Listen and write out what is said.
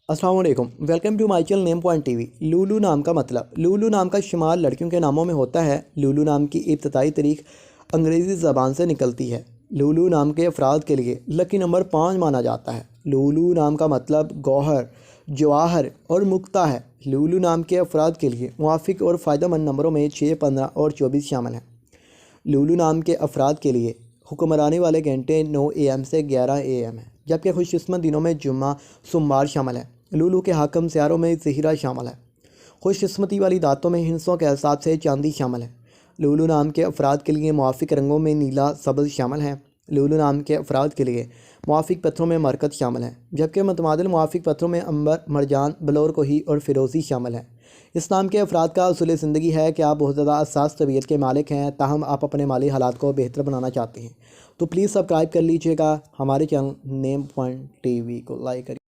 अस्सलाम वालेकुम, welcome to my channel name point TV. लूलू नाम का मतलब, लूलू नाम का शुमार लड़कियों के नामों में होता है। लूलू नाम की इब्तदाई तारीख अंग्रेज़ी ज़बान से निकलती है। लूलू नाम के अफराद के लिए लकी नंबर 5 माना जाता है। लूलू नाम का मतलब गौहर, जवाहर और मुक्ता है। लूलू नाम के अफराद के लिए मुआफ़िक और फ़ायदेमंद नंबरों में 6, 15 और 24 शामिल हैं। लूलू नाम के अफराद के लिए हुक्मरानी वाले घंटे 9 AM से 11 AM हैं, जबकि खुशकिस्मत दिनों में जुम्मा, सोमवार शामिल है। लूलू के हाकम सियारों में ज़हीरा शामिल है। खुशकिस्मती वाली दातों में हिंसों के हिसाब से चांदी शामिल है। लूलू नाम के अफराद के लिए मुआफ़िक रंगों में नीला, सब्ज़ शामिल है। लूलू नाम के अफराद के लिए मुआफ़िक पत्थरों में मरकत शामिल है, जबकि मुतमादिल मुआफ़िक पत्थरों में अंबर, मरजान, बलौर कोही और फ़िरोज़ी शामिल है। इस नाम के अफराद का उसूल ज़िंदगी है कि आप बहुत ज़्यादा हसास तबीयत के मालिक हैं, ताहम आप अपने माली हालात को बेहतर बनाना चाहते हैं। तो प्लीज़ सब्सक्राइब कर लीजिएगा। हमारे चैनल नेम पॉइंट टीवी को लाइक करिए।